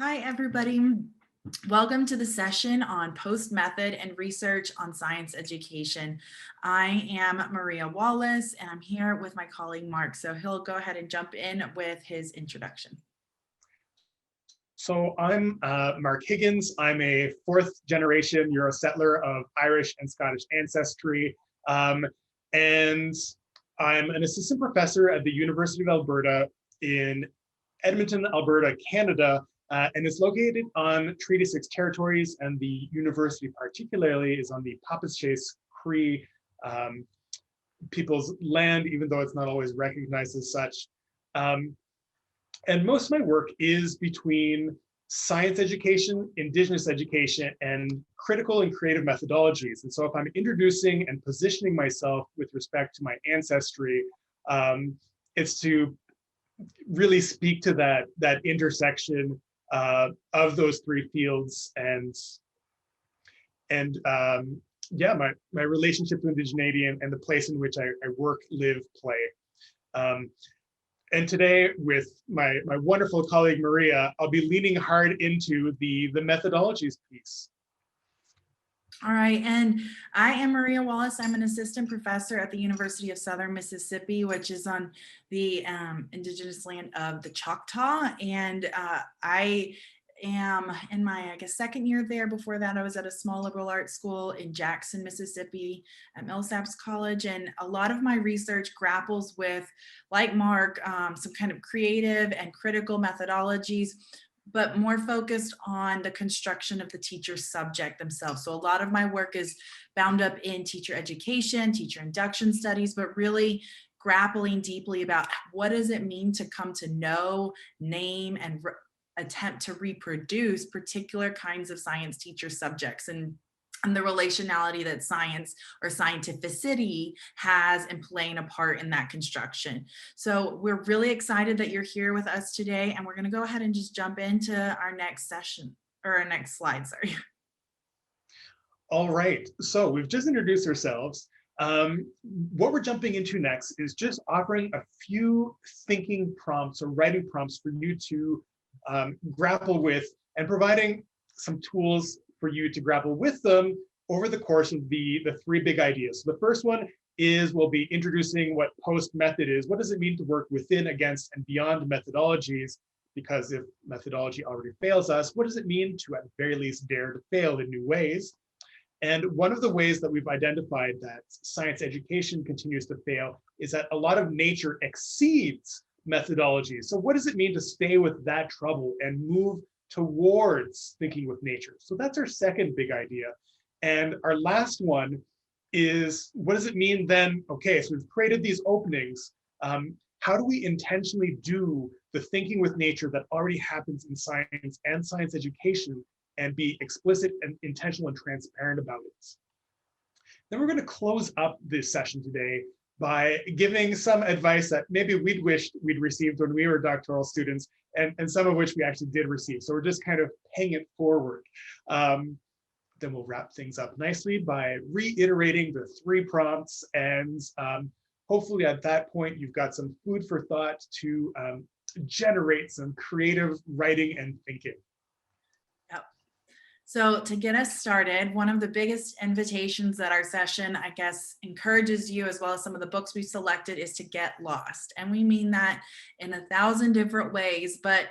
Hi, everybody. Welcome to the session on post-method and research on science education. I am Maria Wallace, and I'm here with my colleague, Mark. So he'll go ahead and jump in with his introduction. So I'm Marc Higgins. I'm a fourth generation Euro-settler of Irish and Scottish ancestry. And I'm an assistant professor at the University of Alberta in Edmonton, Alberta, Canada. And it's located on Treaty 6 territories, and the university particularly is on the Papas-Chase Cree people's land, even though it's not always recognized as such. And most of my work is between science education, Indigenous education, and critical and creative methodologies. And so if I'm introducing and positioning myself with respect to my ancestry, it's to really speak to that intersection of those three fields and yeah, my relationship to indigeneity and the place in which I work, live, play. And today, with my wonderful colleague Maria, I'll be leaning hard into the methodologies piece. All right, and I am Maria Wallace. I'm an assistant professor at the University of Southern Mississippi, which is on the indigenous land of the Choctaw. And I am in my, second year there. Before that, I was at a small liberal arts school in Jackson, Mississippi at Millsaps College. And a lot of my research grapples with, like Mark, some kind of creative and critical methodologies, but more focused on the construction of the teacher subject themselves. So a lot of my work is bound up in teacher education, teacher induction studies, but really grappling deeply about what does it mean to come to know, name, and attempt to reproduce particular kinds of science teacher subjects and the relationality that science or scientificity has in playing a part in that construction. So we're really excited that you're here with us today, and we're going to go ahead and just jump into our next session, or our next slide, sorry. All right, so we've just introduced ourselves. What we're jumping into next is just offering a few thinking prompts or writing prompts for you to grapple with, and providing some tools for you to grapple with them over the course of the three big ideas. So the first one is we'll be introducing what post-method is. What does it mean to work within, against, and beyond methodologies? Because if methodology already fails us, what does it mean to at the very least dare to fail in new ways? And one of the ways that we've identified that science education continues to fail is that a lot of nature exceeds methodologies. So what does it mean to stay with that trouble and move towards thinking with nature? So that's our second big idea. And our last one is, what does it mean then? Okay, so we've created these openings. How do we intentionally do the thinking with nature that already happens in science and science education, and be explicit and intentional and transparent about it? Then we're going to close up this session today by giving some advice that maybe we'd wished we'd received when we were doctoral students, and some of which we actually did receive. So we're just kind of paying it forward. Then we'll wrap things up nicely by reiterating the three prompts, and hopefully at that point you've got some food for thought to generate some creative writing and thinking. So to get us started, one of the biggest invitations that our session, encourages you, as well as some of the books we've selected, is to get lost. And we mean that in 1,000 different ways. But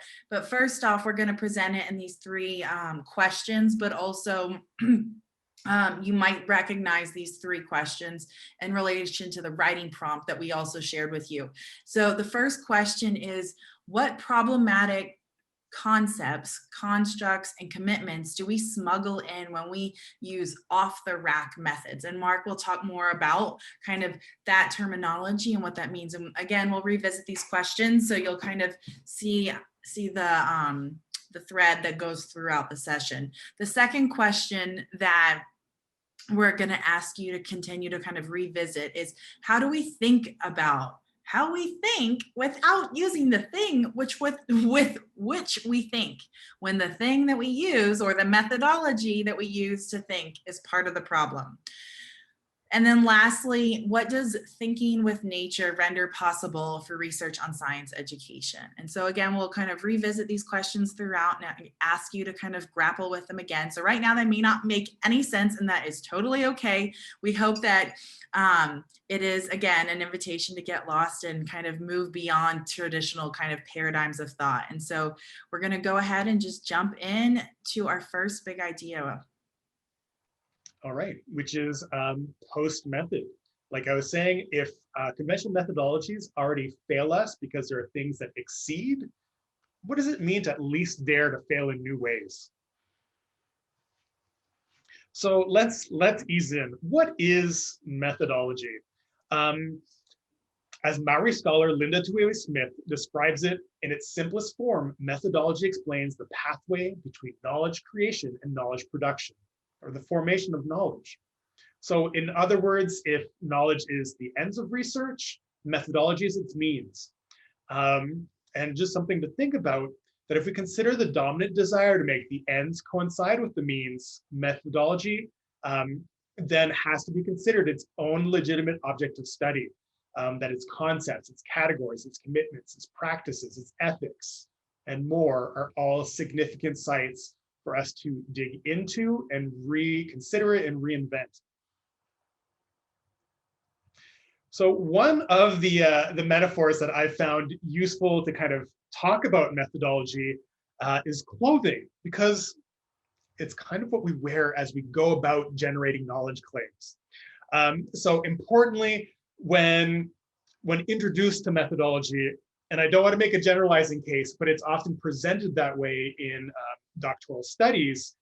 first off, we're going to present it in these three questions, but also you might recognize these three questions in relation to the writing prompt that we also shared with you. So the first question is, what problematic concepts, constructs, and commitments do we smuggle in when we use off-the-rack methods? And Mark will talk more about kind of that terminology and what that means. And again, we'll revisit these questions so you'll kind of see the thread that goes throughout the session. The second question that we're going to ask you to continue to kind of revisit is, how do we think about how we think without using the thing with which we think, when the thing that we use or the methodology that we use to think is part of the problem? And then lastly, what does thinking with nature render possible for research on science education? And so again, we'll kind of revisit these questions throughout and ask you to kind of grapple with them again. So right now they may not make any sense, and that is totally okay. We hope that it is, again, an invitation to get lost and kind of move beyond traditional kind of paradigms of thought. And so we're going to go ahead and just jump in to our first big idea. All right, which is post method. Like I was saying, if conventional methodologies already fail us because there are things that exceed, what does it mean to at least dare to fail in new ways? So let's ease in. What is methodology? As Maori scholar Linda Tuiwe-Smith describes it in its simplest form, methodology explains the pathway between knowledge creation and knowledge production, or the formation of knowledge. So in other words, if knowledge is the ends of research, methodology is its means. And just something to think about, that if we consider the dominant desire to make the ends coincide with the means, methodology then has to be considered its own legitimate object of study, that its concepts, its categories, its commitments, its practices, its ethics, and more are all significant sites for us to dig into and reconsider it and reinvent. So one of the metaphors that I found useful to kind of talk about methodology is clothing, because it's kind of what we wear as we go about generating knowledge claims. So importantly, when introduced to methodology, and I don't want to make a generalizing case, but it's often presented that way in doctoral studies,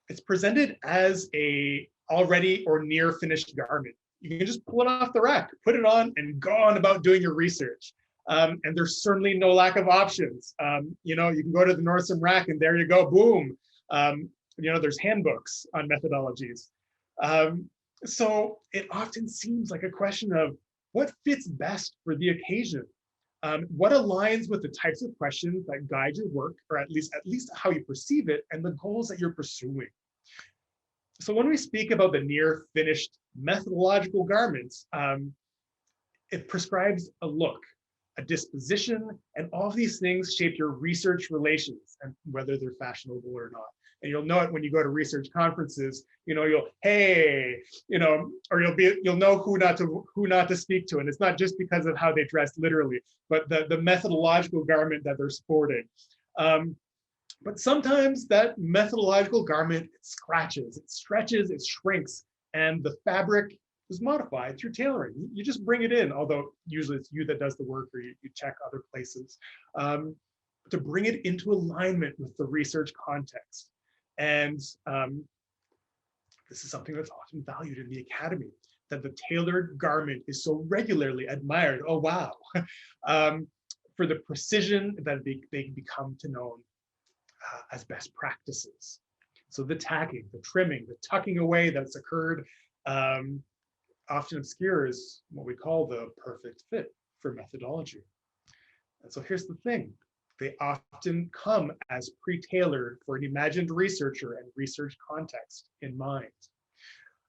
it's presented as a already or near finished garment. You can just pull it off the rack, put it on, and go on about doing your research. And there's certainly no lack of options. You know, you can go to the Nordstrom rack and there you go, boom. You know, there's handbooks on methodologies. So it often seems like a question of what fits best for the occasion. What aligns with the types of questions that guide your work, or at least how you perceive it, and the goals that you're pursuing. So when we speak about the near finished methodological garments, it prescribes a look, a disposition, and all of these things shape your research relations, and whether they're fashionable or not. And you'll know it when you go to research conferences. You know, you'll, hey, you know, or you'll know who not to speak to, and it's not just because of how they dress literally, but the methodological garment that they're sporting. But sometimes that methodological garment, it scratches, it stretches, it shrinks, and the fabric is modified through tailoring. You just bring it in, although usually it's you that does the work, or you check other places, to bring it into alignment with the research context. And this is something that's often valued in the academy, that the tailored garment is so regularly admired. Oh, wow. For the precision that they become to know as best practices. So the tacking, the trimming, the tucking away that's occurred often obscures what we call the perfect fit for methodology. And so here's the thing. They often come as pre-tailored for an imagined researcher and research context in mind.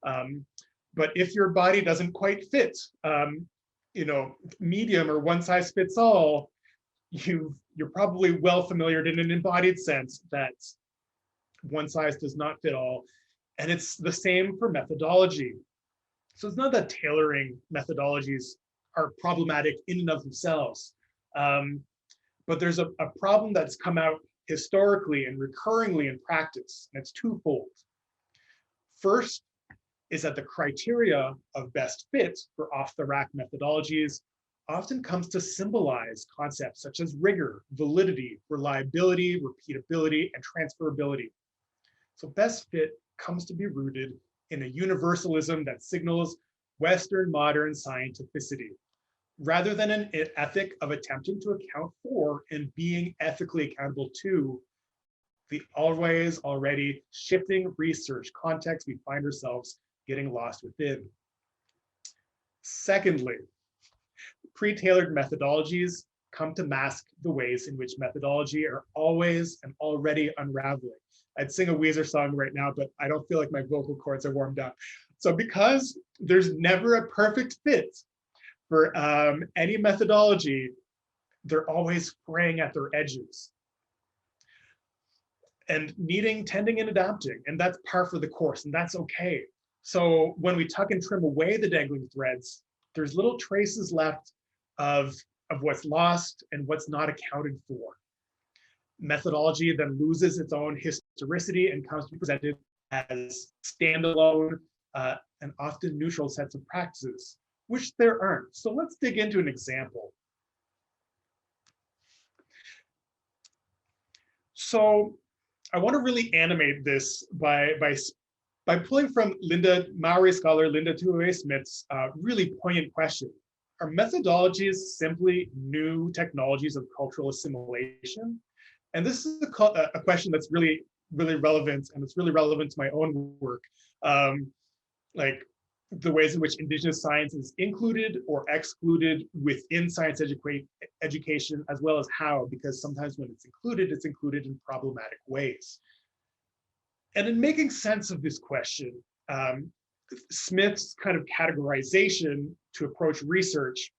But if your body doesn't quite fit, you know, medium or one size fits all, you're probably well familiar in an embodied sense that one size does not fit all. And it's the same for methodology. So it's not that tailoring methodologies are problematic in and of themselves. But there's a problem that's come out historically and recurringly in practice, and it's twofold. First is that the criteria of best fit for off-the-rack methodologies often comes to symbolize concepts such as rigor, validity, reliability, repeatability, and transferability. So best fit comes to be rooted in a universalism that signals Western modern scientificity, rather than an ethic of attempting to account for and being ethically accountable to the always already shifting research context we find ourselves getting lost within. Secondly, pre-tailored methodologies come to mask the ways in which methodology are always and already unraveling. I'd sing a Weezer song right now, but I don't feel like my vocal cords are warmed up. So because there's never a perfect fit for any methodology, they're always fraying at their edges and needing tending and adapting. And that's par for the course, and that's okay. So when we tuck and trim away the dangling threads, there's little traces left of what's lost and what's not accounted for. Methodology then loses its own historicity and comes to be presented as standalone and often neutral sets of practices, which there aren't. So let's dig into an example. So I want to really animate this by pulling from Maori scholar Linda Tuoe-Smith's really poignant question. Are methodologies simply new technologies of cultural assimilation? And this is a question that's really relevant, and it's really relevant to my own work. Like the ways in which Indigenous science is included or excluded within science education, as well as how, because sometimes when it's included in problematic ways. And in making sense of this question, Smith's kind of categorization to approach research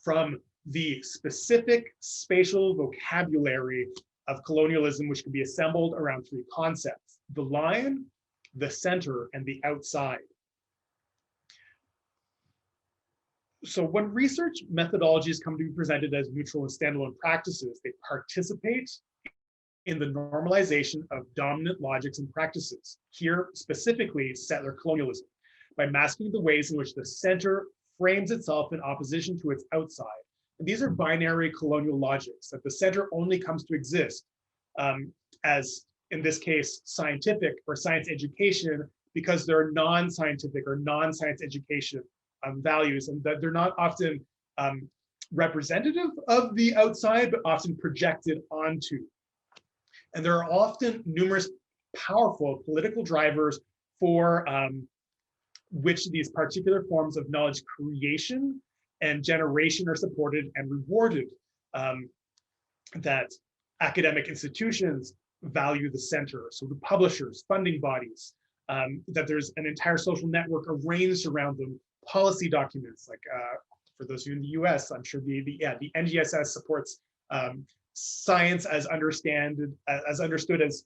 from the specific spatial vocabulary of colonialism, which can be assembled around three concepts: the line, the center, and the outside. So when research methodologies come to be presented as neutral and standalone practices, they participate in the normalization of dominant logics and practices, here specifically settler colonialism, by masking the ways in which the center frames itself in opposition to its outside. And these are binary colonial logics, that the center only comes to exist as, in this case, scientific or science education, because there are non-scientific or non-science education values, and that they're not often representative of the outside, but often projected onto. And there are often numerous powerful political drivers for which these particular forms of knowledge creation and generation are supported and rewarded. That academic institutions value the center, so the publishers, funding bodies, that there's an entire social network arranged around them, policy documents, like for those of you in the US, I'm sure the NGSS supports science as understood as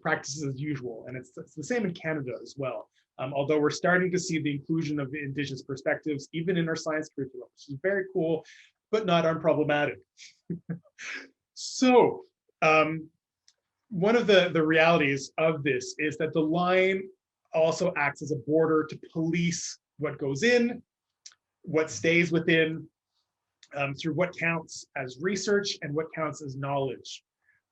practices as usual, and it's the same in Canada as well. Although we're starting to see the inclusion of Indigenous perspectives even in our science curriculum, which is very cool, but not unproblematic. So one of the realities of this is that the line also acts as a border to police what goes in, what stays within, through what counts as research and what counts as knowledge.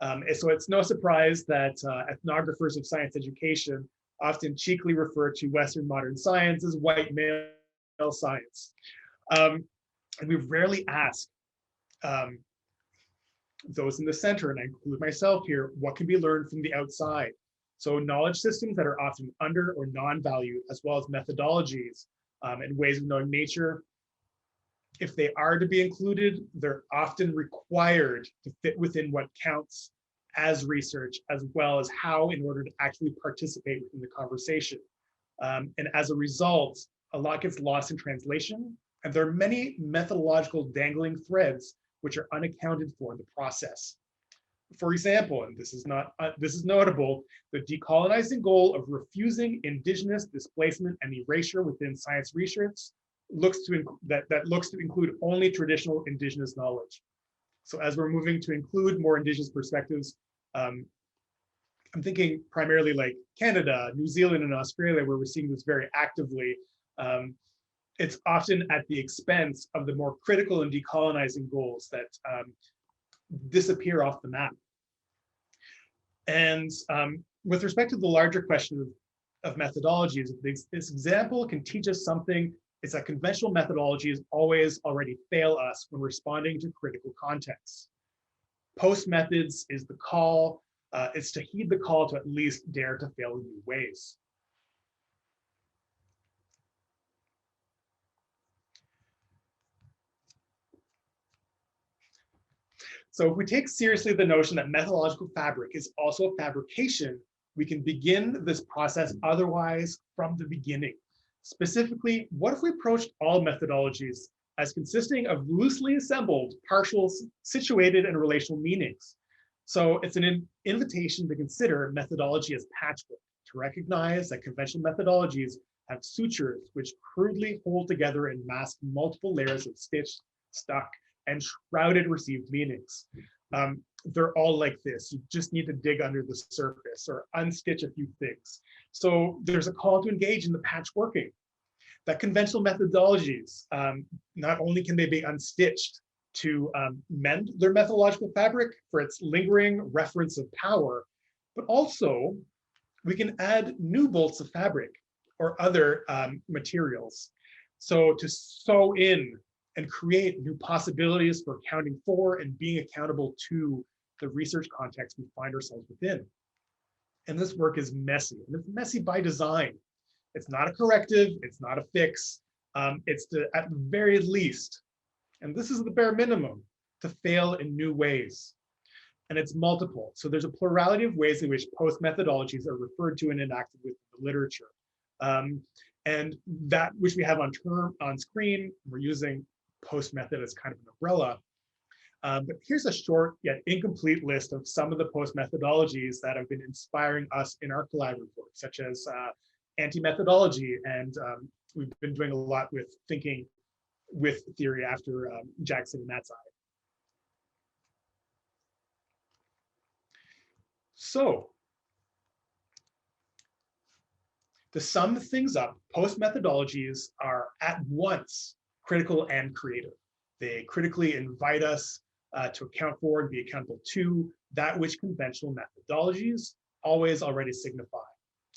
And so it's no surprise that ethnographers of science education often cheekily refer to Western modern science as white male science. And we rarely ask those in the center, and I include myself here, what can be learned from the outside? So knowledge systems that are often under or non-valued, as well as methodologies and ways of knowing nature, if they are to be included, they're often required to fit within what counts as research, as well as how, in order to actually participate within the conversation. And as a result, a lot gets lost in translation, and there are many methodological dangling threads which are unaccounted for in the process. For example, and this is notable, the decolonizing goal of refusing Indigenous displacement and erasure within science research looks to include only traditional Indigenous knowledge. So as we're moving to include more Indigenous perspectives, I'm thinking primarily like Canada, New Zealand, and Australia, where we're seeing this very actively. It's often at the expense of the more critical and decolonizing goals that disappear off the map. And with respect to the larger question of methodologies, this example can teach us something. It's that conventional methodologies always already fail us when responding to critical contexts. Post methods is the call. It's to heed the call to at least dare to fail in new ways. So if we take seriously the notion that methodological fabric is also a fabrication we can begin this process otherwise from the beginning. Specifically, what if we approached all methodologies as consisting of loosely assembled partials situated in relational meanings? So it's an invitation to consider methodology as patchwork, to recognize that conventional methodologies have sutures which crudely hold together and mask multiple layers of stitched, stuck, and shrouded received meanings. They're all like this. You just need to dig under the surface or unstitch a few things. So there's a call to engage in the patchworking. That conventional methodologies, not only can they be unstitched to mend their methodological fabric for its lingering reference of power, but also we can add new bolts of fabric or other materials. So to sew in and create new possibilities for accounting for and being accountable to the research context we find ourselves within. And this work is messy, and it's messy by design. It's not a corrective, it's not a fix. It's to, at the very least, and this is the bare minimum, to fail in new ways. And it's multiple. So there's a plurality of ways in which post methodologies are referred to and enacted with the literature. And that which we have on screen, we're using post method as kind of an umbrella. But here's a short yet incomplete list of some of the post methodologies that have been inspiring us in our collaborative work, such as anti-methodology. And we've been doing a lot with thinking with theory after Jackson and Matt's eye. So to sum things up, post methodologies are at once critical and creative. They critically invite us to account for and be accountable to that which conventional methodologies always already signify,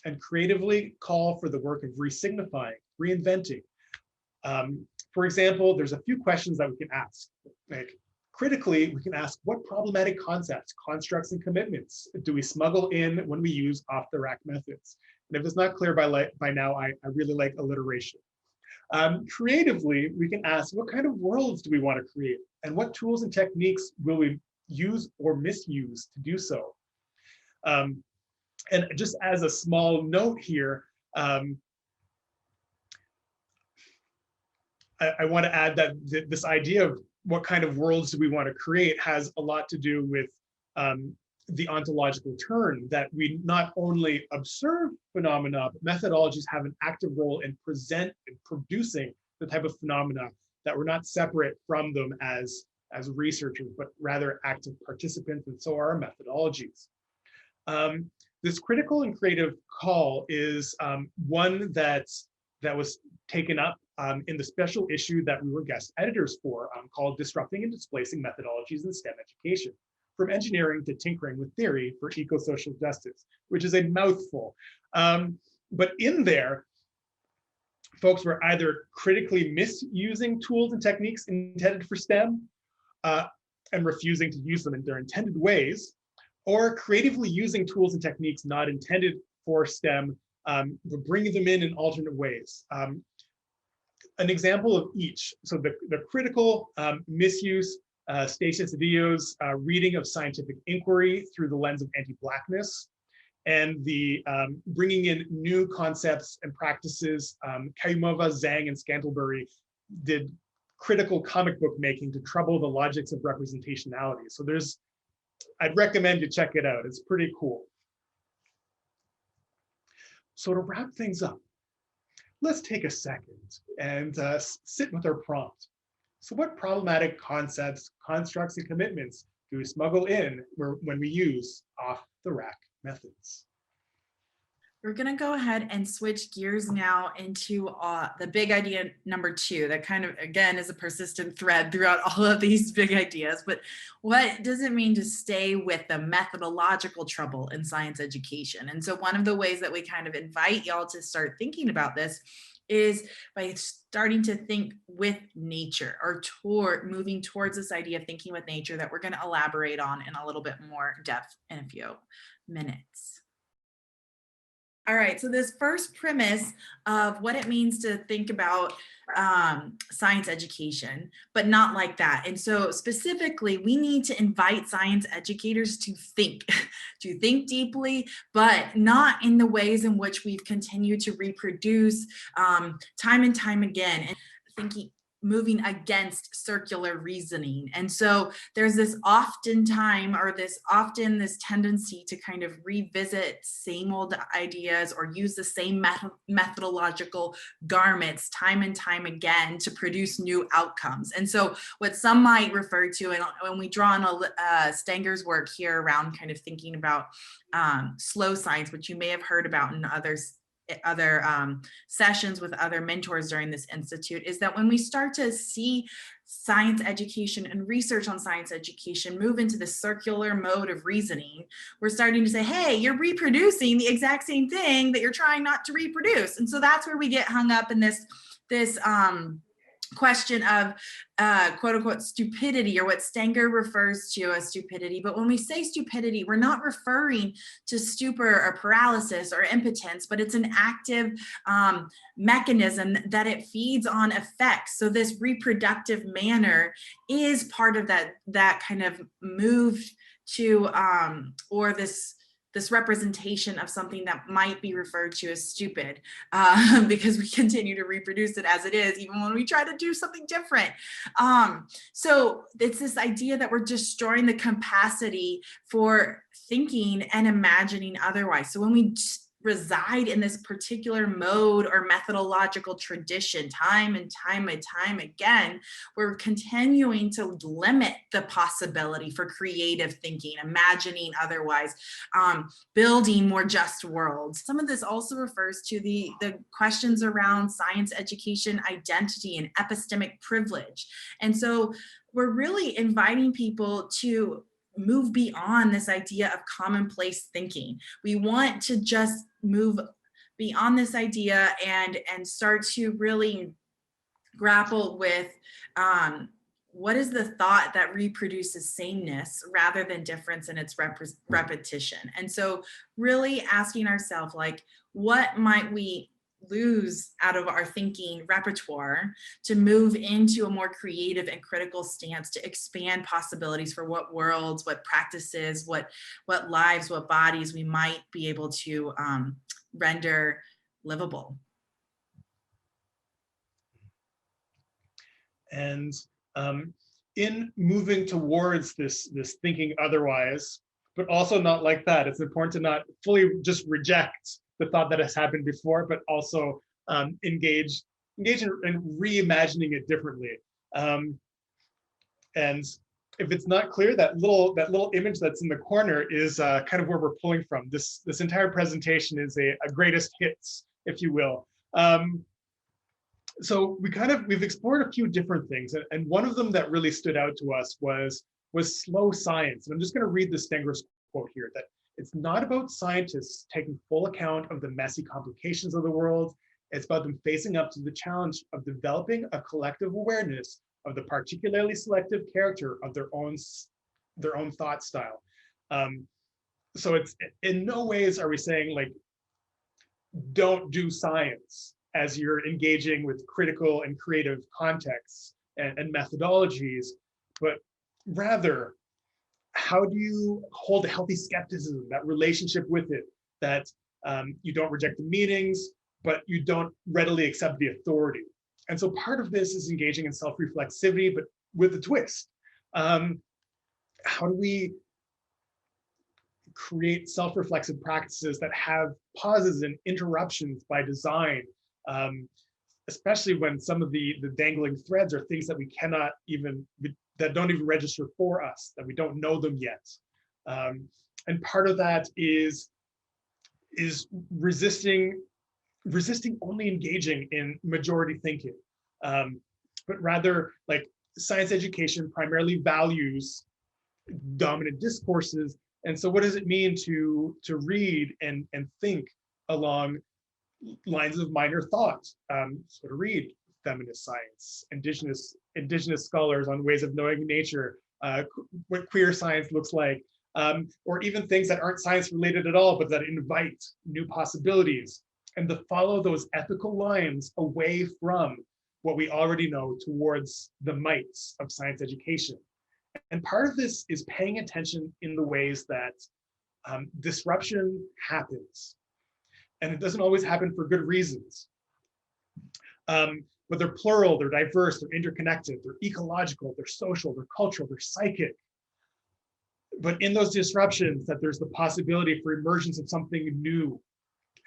and creatively call for the work of resignifying, reinventing. For example, there's a few questions that we can ask. Like, critically, we can ask, what problematic concepts, constructs, and commitments do we smuggle in when we use off-the-rack methods? And if it's not clear by now, I really like alliteration. Creatively, we can ask, what kind of worlds do we want to create? And what tools and techniques will we use or misuse to do so? And just as a small note here, I want to add that this idea of what kind of worlds do we want to create has a lot to do with the ontological turn, that we not only observe phenomena, but methodologies have an active role in producing the type of phenomena, that we're not separate from them as researchers, but rather active participants, and so are our methodologies. This critical and creative call is one that was taken up in the special issue that we were guest editors for, called Disrupting and Displacing Methodologies in STEM Education, from Engineering to Tinkering with Theory for Eco-Social Justice, which is a mouthful. But in there, folks were either critically misusing tools and techniques intended for STEM and refusing to use them in their intended ways, or creatively using tools and techniques not intended for STEM, but bringing them in alternate ways. An example of each. So the critical misuse, Stacia Cedillo's reading of scientific inquiry through the lens of anti-Blackness, and the bringing in new concepts and practices. Kayumova, Zhang, and Scantlebury did critical comic book making to trouble the logics of representationality. So I'd recommend you check it out. It's pretty cool. So to wrap things up, let's take a second and sit with our prompt. So what problematic concepts, constructs, and commitments do we smuggle in when we use off-the-rack methods? We're going to go ahead and switch gears now into the big idea number 2, that kind of, again, is a persistent thread throughout all of these big ideas. But what does it mean to stay with the methodological trouble in science education? And so one of the ways that we kind of invite y'all to start thinking about this is by starting to think with nature, or moving towards this idea of thinking with nature that we're going to elaborate on in a little bit more depth in a few minutes. All right, so this first premise of what it means to think about science education, but not like that. And so specifically, we need to invite science educators to think, to think deeply, but not in the ways in which we've continued to reproduce time and time again, and thinking, moving against circular reasoning. And so there's this this tendency to kind of revisit same old ideas or use the same methodological garments time and time again to produce new outcomes. And so what some might refer to, and when we draw on Stanger's work here around kind of thinking about slow science, which you may have heard about in other sessions with other mentors during this institute, is that when we start to see science education and research on science education move into the circular mode of reasoning, we're starting to say, hey, you're reproducing the exact same thing that you're trying not to reproduce. And so that's where we get hung up in this question of quote unquote stupidity, or what Stanger refers to as stupidity. But when we say stupidity, we're not referring to stupor or paralysis or impotence, but it's an active mechanism that it feeds on effects. So this reproductive manner is part of that kind of move to or this representation of something that might be referred to as stupid, because we continue to reproduce it as it is, even when we try to do something different. So it's this idea that we're destroying the capacity for thinking and imagining otherwise. So when we reside in this particular mode or methodological tradition time and time and time again, we're continuing to limit the possibility for creative thinking, imagining otherwise, building more just worlds. Some of this also refers to the questions around science education, identity, and epistemic privilege. And so we're really inviting people to move beyond this idea of commonplace thinking. We want to just move beyond this idea and start to really grapple with what is the thought that reproduces sameness rather than difference in its repetition. And so really asking ourselves, like, what might we lose out of our thinking repertoire to move into a more creative and critical stance to expand possibilities for what worlds, what practices, what lives, what bodies we might be able to render livable. And in moving towards this thinking otherwise, but also not like that, it's important to not fully just reject the thought that has happened before, but also engage in reimagining it differently. And if it's not clear, that little image that's in the corner is kind of where we're pulling from. This entire presentation is a greatest hits, if you will. So we've explored a few different things, and one of them that really stood out to us was slow science. And I'm just going to read the Stenger's quote here, that it's not about scientists taking full account of the messy complications of the world. It's about them facing up to the challenge of developing a collective awareness of the particularly selective character of their own thought style. So it's, in no ways are we saying, like, don't do science as you're engaging with critical and creative contexts and methodologies, but rather, how do you hold a healthy skepticism, that relationship with it, that you don't reject the meanings, but you don't readily accept the authority. And so part of this is engaging in self-reflexivity, but with a twist. How do we create self-reflexive practices that have pauses and interruptions by design, especially when some of the dangling threads are things that we cannot even, that don't even register for us, that we don't know them yet. And part of that is resisting only engaging in majority thinking, but rather, like, science education primarily values dominant discourses. And so what does it mean to read and think along lines of minor thought? So to read feminist science, indigenous scholars on ways of knowing nature, what queer science looks like, or even things that aren't science related at all, but that invite new possibilities, and to follow those ethical lines away from what we already know towards the mites of science education. And part of this is paying attention in the ways that disruption happens. And it doesn't always happen for good reasons. But they're plural, they're diverse, they're interconnected, they're ecological, they're social, they're cultural, they're psychic. But in those disruptions, that there's the possibility for emergence of something new,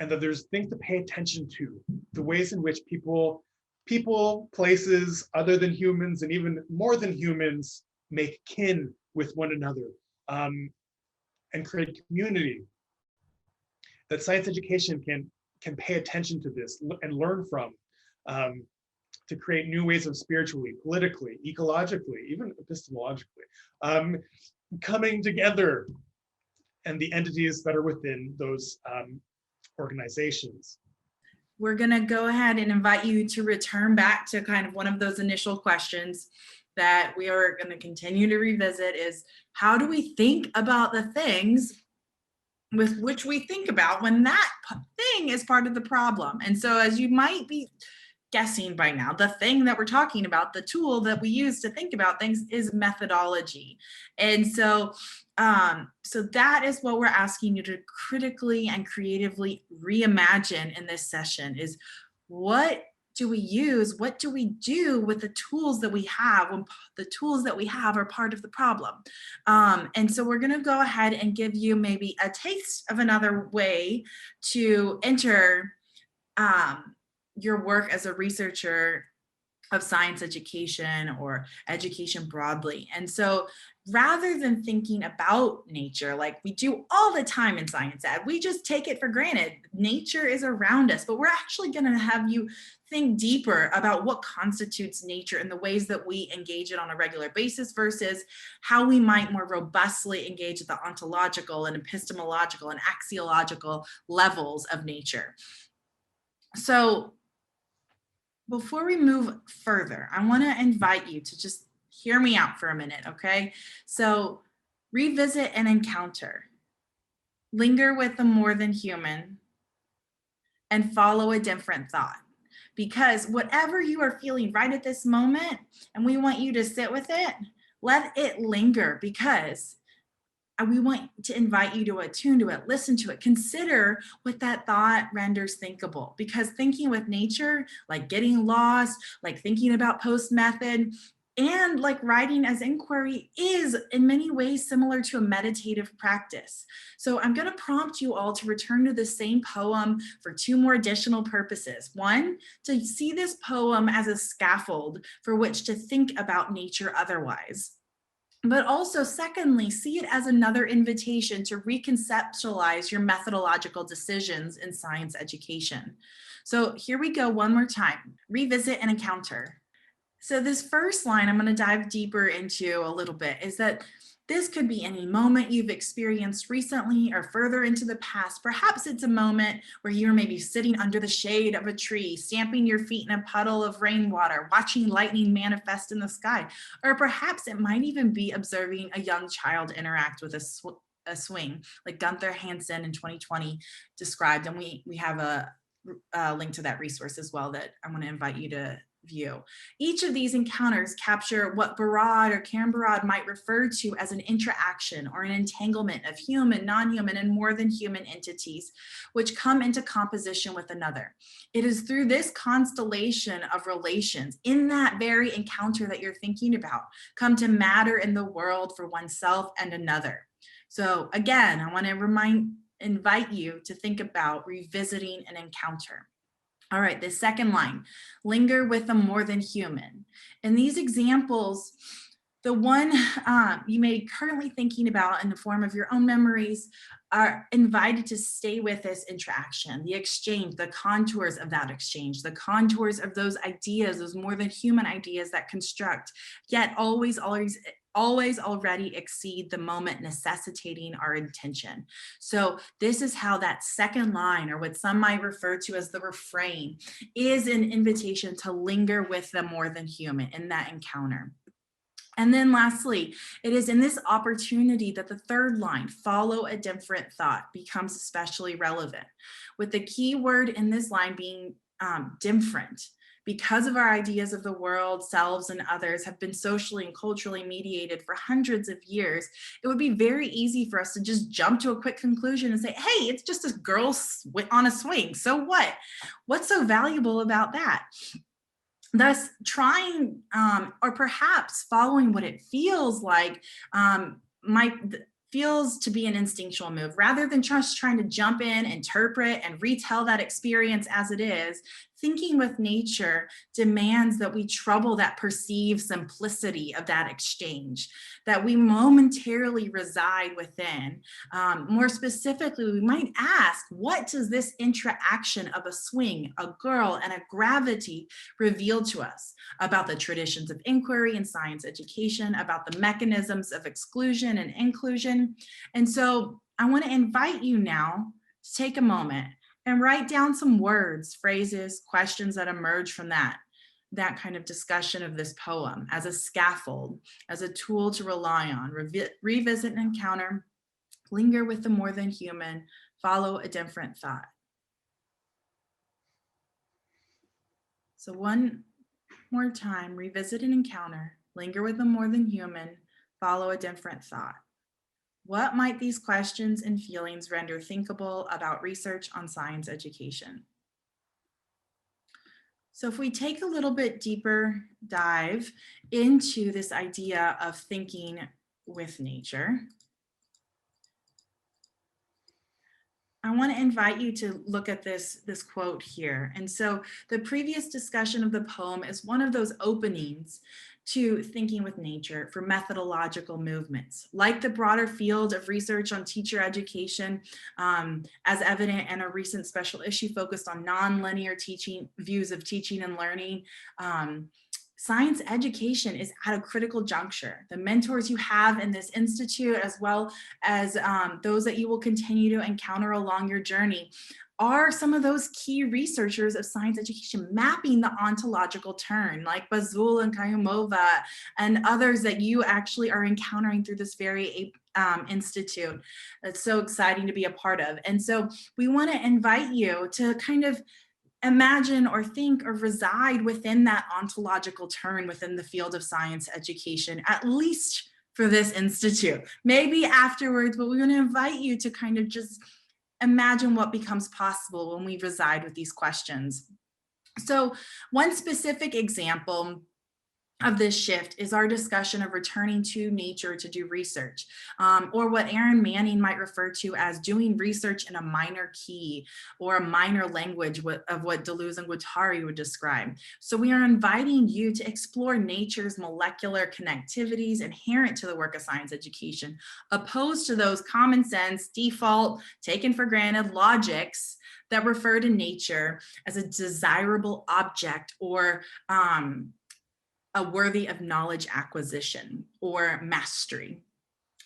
and that there's things to pay attention to, the ways in which people, places other than humans, and even more than humans, make kin with one another, and create community. That science education can pay attention to this and learn from, to create new ways of spiritually, politically, ecologically, even epistemologically, coming together, and the entities that are within those organizations. We're going to go ahead and invite you to return back to kind of one of those initial questions that we are going to continue to revisit, is how do we think about the things with which we think about when that thing is part of the problem? And so, as you might be guessing by now, the thing that we're talking about, the tool that we use to think about things, is methodology. And so so that is what we're asking you to critically and creatively reimagine in this session, is what do we use? What do we do with the tools that we have when the tools that we have are part of the problem? And so we're going to go ahead and give you maybe a taste of another way to enter your work as a researcher of science education or education broadly. And so rather than thinking about nature like we do all the time in science ed, we just take it for granted. Nature is around us, but we're actually going to have you think deeper about what constitutes nature and the ways that we engage it on a regular basis versus how we might more robustly engage at the ontological and epistemological and axiological levels of nature. So before we move further, I want to invite you to just hear me out for a minute, okay? So revisit an encounter, linger with the more than human, and follow a different thought. Because whatever you are feeling right at this moment, and we want you to sit with it, let it linger, because we want to invite you to attune to it, listen to it, consider what that thought renders thinkable. Because thinking with nature, like getting lost, like thinking about post method, and like writing as inquiry, is in many ways similar to a meditative practice. So I'm going to prompt you all to return to the same poem for two more additional purposes. One, to see this poem as a scaffold for which to think about nature otherwise. But also, secondly, see it as another invitation to reconceptualize your methodological decisions in science education. So here we go one more time. Revisit an encounter. So this first line I'm going to dive deeper into a little bit is that this could be any moment you've experienced recently or further into the past. Perhaps it's a moment where you're maybe sitting under the shade of a tree, stamping your feet in a puddle of rainwater, watching lightning manifest in the sky. Or perhaps it might even be observing a young child interact with a swing, like Gunther Hansen in 2020 described. And we have a link to that resource as well that I want to invite you to view. Each of these encounters capture what Barad or Karen Barad might refer to as an interaction or an entanglement of human, non-human, and more than human entities, which come into composition with another. It is through this constellation of relations in that very encounter that you're thinking about come to matter in the world for oneself and another. So again, I want to invite you to think about revisiting an encounter. All right, the second line, linger with the more than human. In these examples, the one you may be currently thinking about in the form of your own memories are invited to stay with this interaction, the exchange, the contours of that exchange, the contours of those ideas, those more than human ideas that construct, yet always already exceed the moment necessitating our intention. So this is how that second line, or what some might refer to as the refrain, is an invitation to linger with the more than human in that encounter. And then lastly, it is in this opportunity that the third line, follow a different thought, becomes especially relevant, with the key word in this line being different. Because of our ideas of the world, selves, and others have been socially and culturally mediated for hundreds of years, it would be very easy for us to just jump to a quick conclusion and say, hey, it's just a girl on a swing. So what? What's so valuable about that? Thus, trying or perhaps following what it feels like feels to be an instinctual move, rather than just trying to jump in, interpret, and retell that experience as it is. Thinking with nature demands that we trouble that perceived simplicity of that exchange, that we momentarily reside within. More specifically, we might ask, what does this interaction of a swing, a girl, and a gravity reveal to us about the traditions of inquiry and science education, about the mechanisms of exclusion and inclusion? And so I want to invite you now to take a moment and write down some words, phrases, questions that emerge from that kind of discussion of this poem as a scaffold, as a tool to rely on, revisit and encounter, linger with the more than human, follow a different thought. So one more time, revisit and encounter, linger with the more than human, follow a different thought. What might these questions and feelings render thinkable about research on science education? So if we take a little bit deeper dive into this idea of thinking with nature, I want to invite you to look at this quote here. And so the previous discussion of the poem is one of those openings to thinking with nature for methodological movements, like the broader field of research on teacher education, as evident in a recent special issue focused on nonlinear teaching, views of teaching and learning. Science education is at a critical juncture. The mentors you have in this institute, as well as those that you will continue to encounter along your journey, are some of those key researchers of science education, mapping the ontological turn, like Bazul and Kayumova and others that you actually are encountering through this very institute. That's so exciting to be a part of. And so we want to invite you to kind of imagine or think or reside within that ontological turn within the field of science education, at least for this institute. Maybe afterwards, but we want to invite you to kind of just imagine what becomes possible when we reside with these questions. So one specific example of this shift is our discussion of returning to nature to do research, or what Aaron Manning might refer to as doing research in a minor key or a minor language of what Deleuze and Guattari would describe. So we are inviting you to explore nature's molecular connectivities inherent to the work of science education, opposed to those common sense, default, taken for granted logics that refer to nature as a desirable object or a worthy of knowledge acquisition or mastery.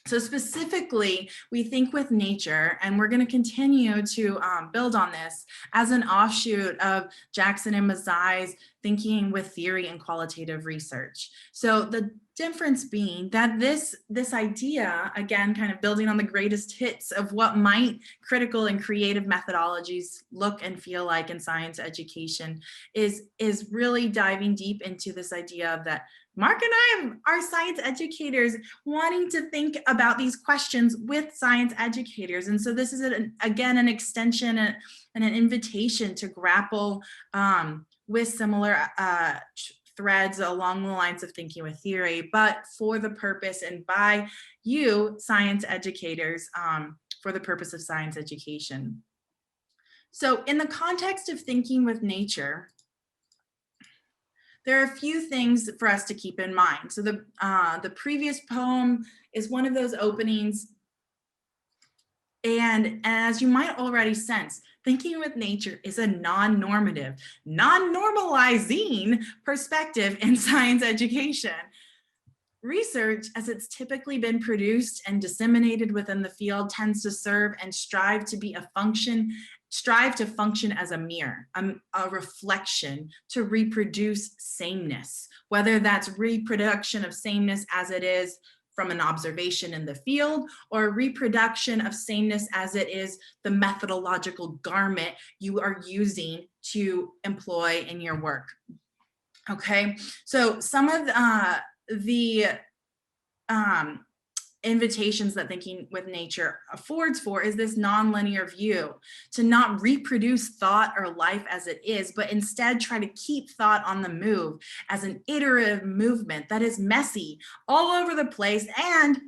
So specifically, we think with nature, and we're going to continue to build on this as an offshoot of Jackson and Mazai's thinking with theory and qualitative research. So the difference being that this idea, again, kind of building on the greatest hits of what might critical and creative methodologies look and feel like in science education, is really diving deep into this idea of that Marc and I are science educators wanting to think about these questions with science educators. And so this is, again, an extension and an invitation to grapple with similar threads along the lines of thinking with theory, but for the purpose and by you, science educators, for the purpose of science education. So in the context of thinking with nature, there are a few things for us to keep in mind. So the previous poem is one of those openings. And as you might already sense, thinking with nature is a non-normative, non-normalizing perspective in science education. Research, as it's typically been produced and disseminated within the field, tends to serve and strive to be a function strive to function as a mirror, a reflection to reproduce sameness, whether that's reproduction of sameness as it is from an observation in the field, or reproduction of sameness as it is the methodological garment you are using to employ in your work. Okay, so some of the invitations that thinking with nature affords for is this nonlinear view, to not reproduce thought or life as it is, but instead try to keep thought on the move as an iterative movement that is messy, all over the place, and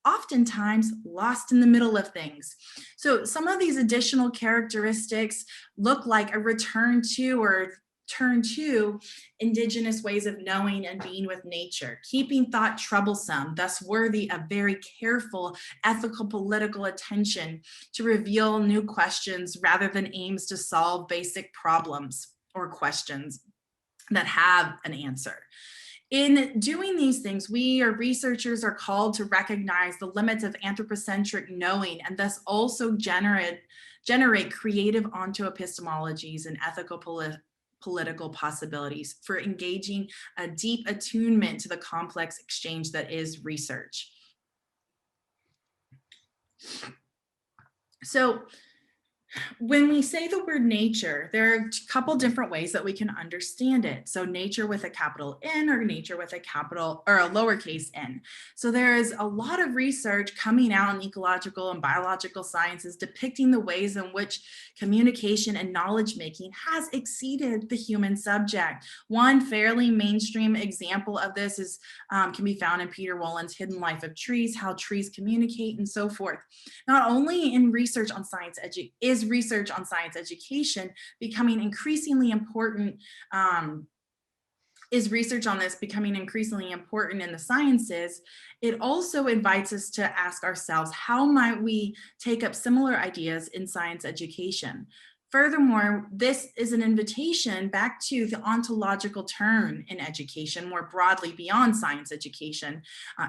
oftentimes lost in the middle of things. So some of these additional characteristics look like a return to or turn to indigenous ways of knowing and being with nature, keeping thought troublesome, thus worthy of very careful ethical political attention to reveal new questions rather than aims to solve basic problems or questions that have an answer. In doing these things, we or researchers are called to recognize the limits of anthropocentric knowing and thus also generate creative onto-epistemologies and ethical political possibilities for engaging a deep attunement to the complex exchange that is research. So when we say the word nature, there are a couple different ways that we can understand it. So nature with a capital N or nature with a capital or a lowercase n. So there is a lot of research coming out in ecological and biological sciences depicting the ways in which communication and knowledge making has exceeded the human subject. One fairly mainstream example of this is can be found in Peter Wollen's Hidden Life of Trees, How Trees Communicate and so forth. Not only in research on science education becoming increasingly important, is research on this becoming increasingly important in the sciences, it also invites us to ask ourselves, how might we take up similar ideas in science education? Furthermore, this is an invitation back to the ontological turn in education more broadly beyond science education,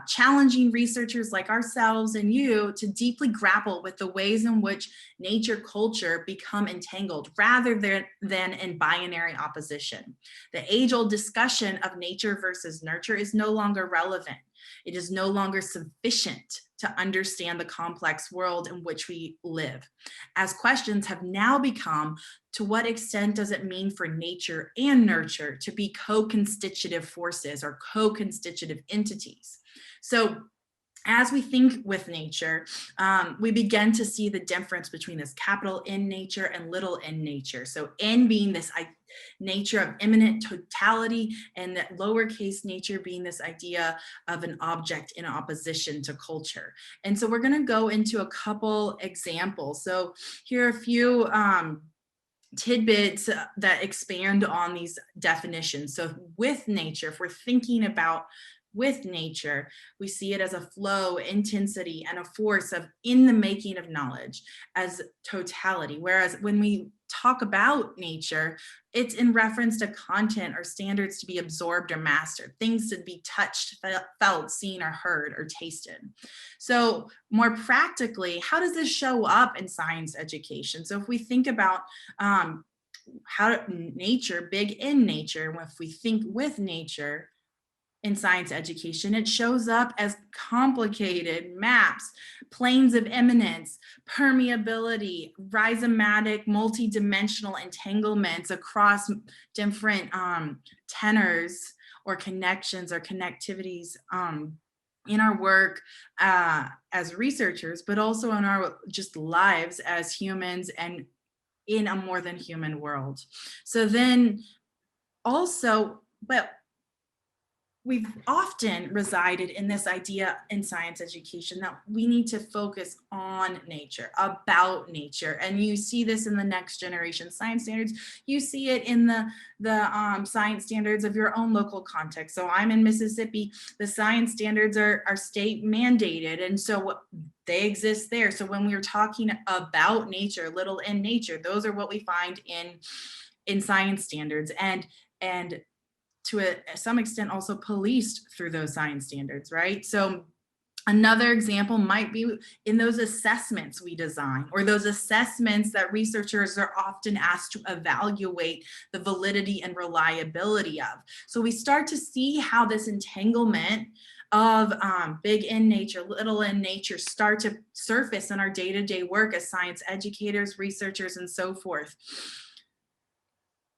challenging researchers like ourselves and you to deeply grapple with the ways in which nature culture become entangled rather than in binary opposition. The age-old discussion of nature versus nurture is no longer relevant. It is no longer sufficient to understand the complex world in which we live, as questions have now become, to what extent does it mean for nature and nurture to be co-constitutive forces or co-constitutive entities? So as we think with nature, we begin to see the difference between this capital N nature and little n nature. So N being this nature of immanent totality, and that lowercase nature being this idea of an object in opposition to culture. And so we're going to go into a couple examples. So here are a few tidbits that expand on these definitions. So with nature, if we're thinking about with nature, we see it as a flow, intensity, and a force of in the making of knowledge as totality. Whereas when we talk about nature, it's in reference to content or standards to be absorbed or mastered, things to be touched, felt, seen, or heard, or tasted. So more practically, how does this show up in science education? So if we think about how nature, big in nature, if we think with nature, in science education, it shows up as complicated maps, planes of eminence, permeability, rhizomatic, multidimensional entanglements across different tenors or connections or connectivities in our work as researchers, but also in our just lives as humans and in a more than human world. So then also, but we've often resided in this idea in science education that we need to focus on nature, about nature. And you see this in the next generation science standards. You see it in the science standards of your own local context. So I'm in Mississippi, the science standards are state mandated. And so they exist there. So when we're talking about nature, little n nature, those are what we find in science standards. And to some extent also policed through those science standards, right? So Another example might be in those assessments we design, or those assessments that researchers are often asked to evaluate the validity and reliability of. So we start to see how this entanglement of big in nature, little in nature start to surface in our day-to-day work as science educators, researchers, and so forth.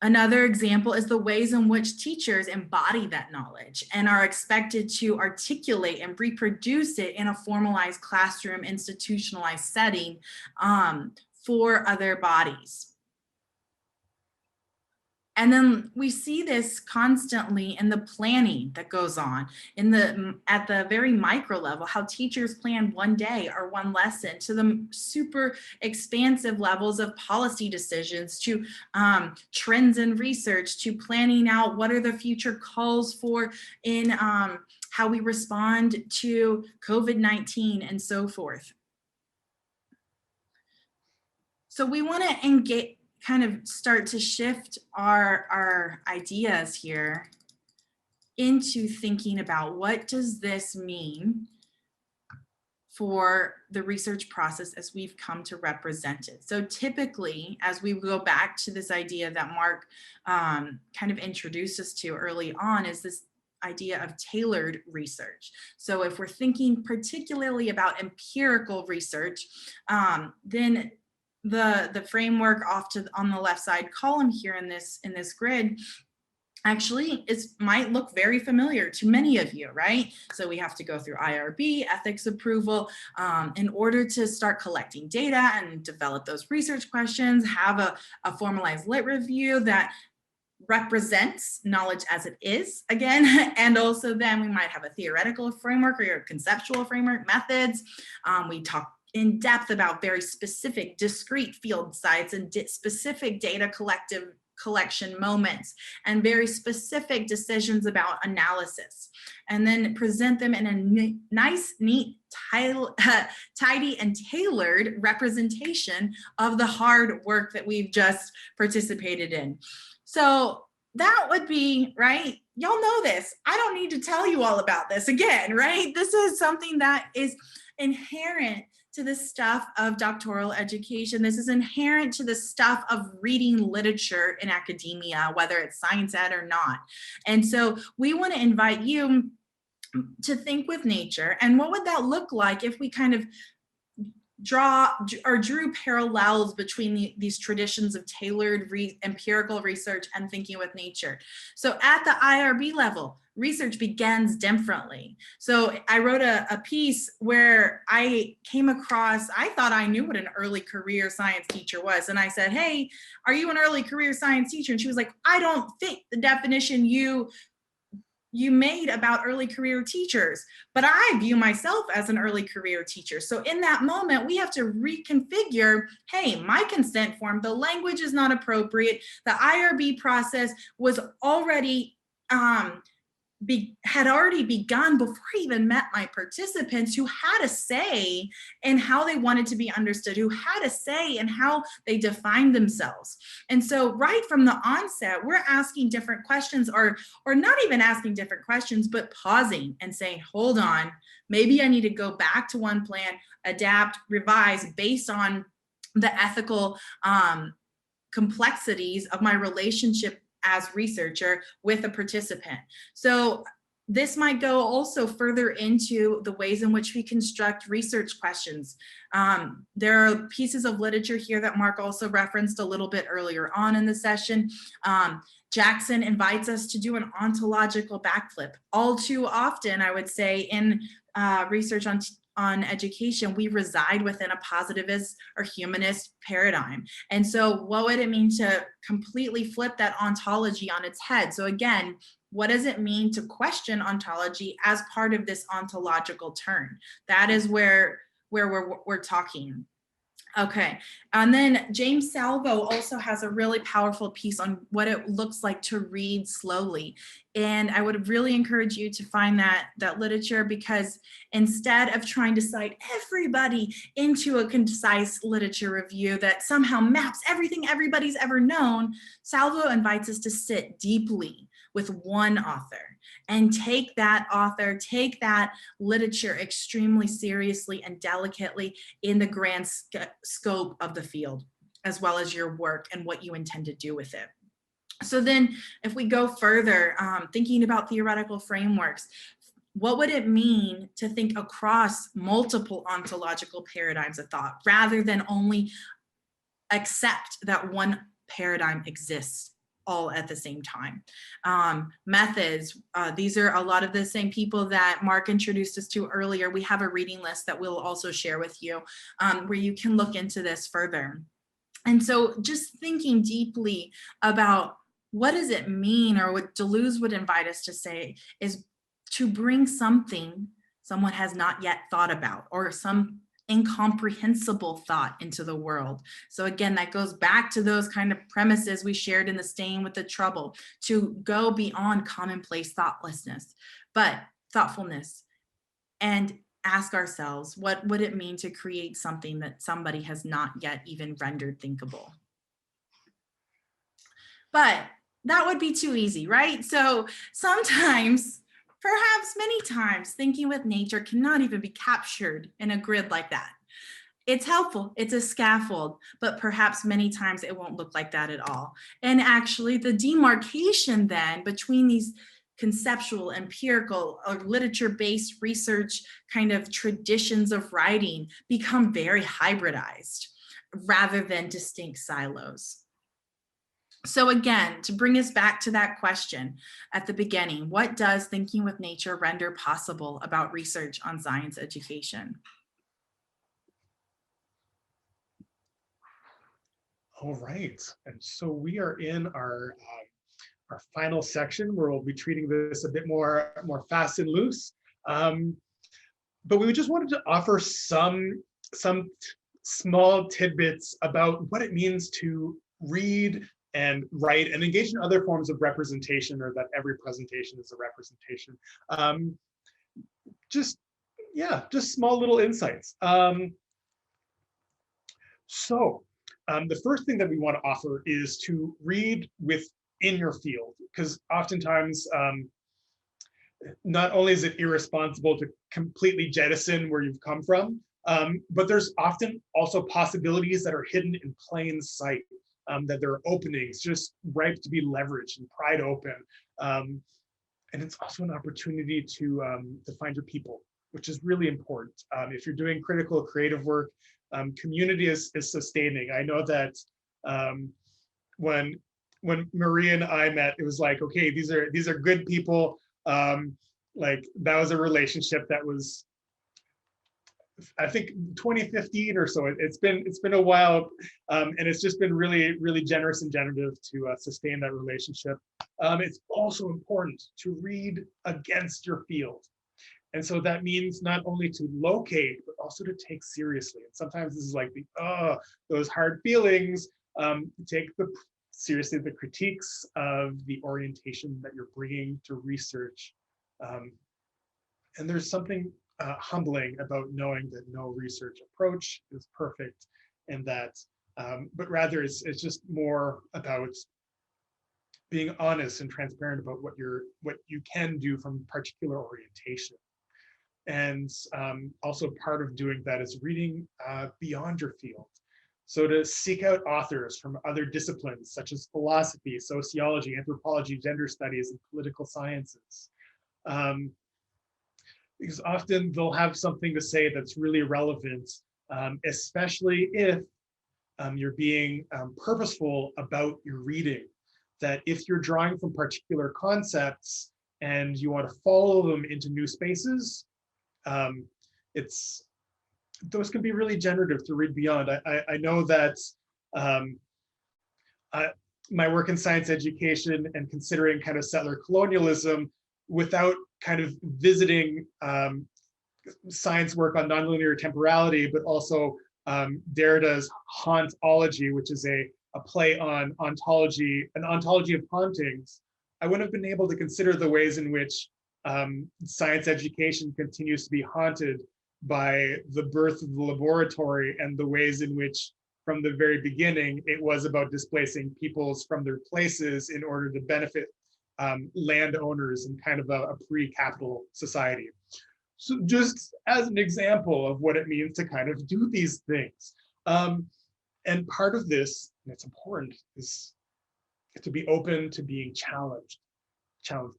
Another example is the ways in which teachers embody that knowledge and are expected to articulate and reproduce it in a formalized classroom, institutionalized setting for other bodies. And then we see this constantly in the planning that goes on at the very micro level, how teachers plan one day or one lesson, to the super expansive levels of policy decisions, to trends in research, to planning out what are the future calls for in how we respond to COVID-19 and so forth. So we want to engage, kind of start to shift our ideas here into thinking about what does this mean for the research process as we've come to represent it. So typically, as we go back to this idea that Marc kind of introduced us to early on, is this idea of tailored research. So if we're thinking particularly about empirical research, then the framework off to on the left side column here in this grid actually might look very familiar to many of you, right? So we have to go through IRB, ethics approval, in order to start collecting data and develop those research questions, have a formalized lit review that represents knowledge as it is, again, and also then we might have a theoretical framework or a conceptual framework, methods. We talk in depth about very specific discrete field sites and specific data collection moments and very specific decisions about analysis, and then present them in a nice, neat, tidy and tailored representation of the hard work that we've just participated in. So that would be, right? Y'all know this. I don't need to tell you all about this again, right? This is something that is inherent to the stuff of doctoral education. This is inherent to the stuff of reading literature in academia, whether it's science ed or not. And so we want to invite you to think with nature. And what would that look like if we kind of drew parallels between these traditions of tailored empirical research and thinking with nature? So at the IRB level, research begins differently. So I wrote a piece where I came across, I thought I knew what an early career science teacher was. And I said, hey, are you an early career science teacher? And she was like, I don't think the definition you made about early career teachers, but I view myself as an early career teacher. So in that moment, we have to reconfigure, hey, my consent form, the language is not appropriate. The IRB process was already, had already begun before I even met my participants, who had a say in how they wanted to be understood, who had a say in how they defined themselves. And so right from the onset, we're asking different questions, or not even asking different questions, but pausing and saying, hold on, maybe I need to go back to one plan, adapt, revise based on the ethical complexities of my relationship as researcher with a participant. So this might go also further into the ways in which we construct research questions. There are pieces of literature here that Marc also referenced a little bit earlier on in the session. Jackson invites us to do an ontological backflip. All too often, I would say, in research on education, we reside within a positivist or humanist paradigm. And so what would it mean to completely flip that ontology on its head? So again, what does it mean to question ontology as part of this ontological turn? That is where we're talking. Okay, and then James Salvo also has a really powerful piece on what it looks like to read slowly. And I would really encourage you to find that literature, because instead of trying to cite everybody into a concise literature review that somehow maps everything everybody's ever known, Salvo invites us to sit deeply with one author and take that author, take that literature extremely seriously and delicately in the grand scope of the field, as well as your work and what you intend to do with it. So then if we go further, thinking about theoretical frameworks, what would it mean to think across multiple ontological paradigms of thought rather than only accept that one paradigm exists all at the same time? Methods, these are a lot of the same people that Mark introduced us to earlier. We have a reading list that we'll also share with you where you can look into this further. And so just thinking deeply about what does it mean, or what Deleuze would invite us to say is to bring something someone has not yet thought about, or some incomprehensible thought into the world. So again, that goes back to those kind of premises we shared in the Staying with the Trouble, to go beyond commonplace thoughtlessness, but thoughtfulness, and ask ourselves, what would it mean to create something that somebody has not yet even rendered thinkable? But that would be too easy, right? So sometimes, perhaps many times, thinking with nature cannot even be captured in a grid like that. It's helpful, it's a scaffold, but perhaps many times it won't look like that at all. And actually the demarcation then between these conceptual, empirical, or literature-based research kind of traditions of writing become very hybridized rather than distinct silos. So again, to bring us back to that question at the beginning, what does thinking with nature render possible about research on science education? All right, and so we are in our final section where we'll be treating this a bit more fast and loose. But we just wanted to offer some small tidbits about what it means to read and write and engage in other forms of representation, or that every presentation is a representation. Just small little insights. The first thing that we want to offer is to read within your field, because oftentimes not only is it irresponsible to completely jettison where you've come from, but there's often also possibilities that are hidden in plain sight, that there are openings just ripe to be leveraged and pried open. And it's also an opportunity to find your people, which is really important. If you're doing critical creative work, community is sustaining. I know that when Maria and I met, it was like, okay, these are good people. Like that was a relationship that was, I think 2015 or so. It's been a while, and it's just been really, really generous and generative to sustain that relationship. It's also important to read against your field. And so that means not only to locate, but also to take seriously. And sometimes this is like those hard feelings. Take seriously the critiques of the orientation that you're bringing to research. And there's something humbling about knowing that no research approach is perfect, and that, but rather it's just more about being honest and transparent about what you can do from particular orientation. And also part of doing that is reading beyond your field. So to seek out authors from other disciplines such as philosophy, sociology, anthropology, gender studies, and political sciences. Because often they'll have something to say that's really relevant, especially if you're being purposeful about your reading. That if you're drawing from particular concepts and you want to follow them into new spaces, those can be really generative to read beyond. I know that my work in science education and considering kind of settler colonialism without kind of visiting science work on nonlinear temporality, but also Derrida's hauntology, which is a play on ontology, an ontology of hauntings, I wouldn't have been able to consider the ways in which science education continues to be haunted by the birth of the laboratory, and the ways in which from the very beginning it was about displacing peoples from their places in order to benefit landowners in kind of a pre-capital society. So just as an example of what it means to kind of do these things. And part of this, and it's important, is to be open to being challenged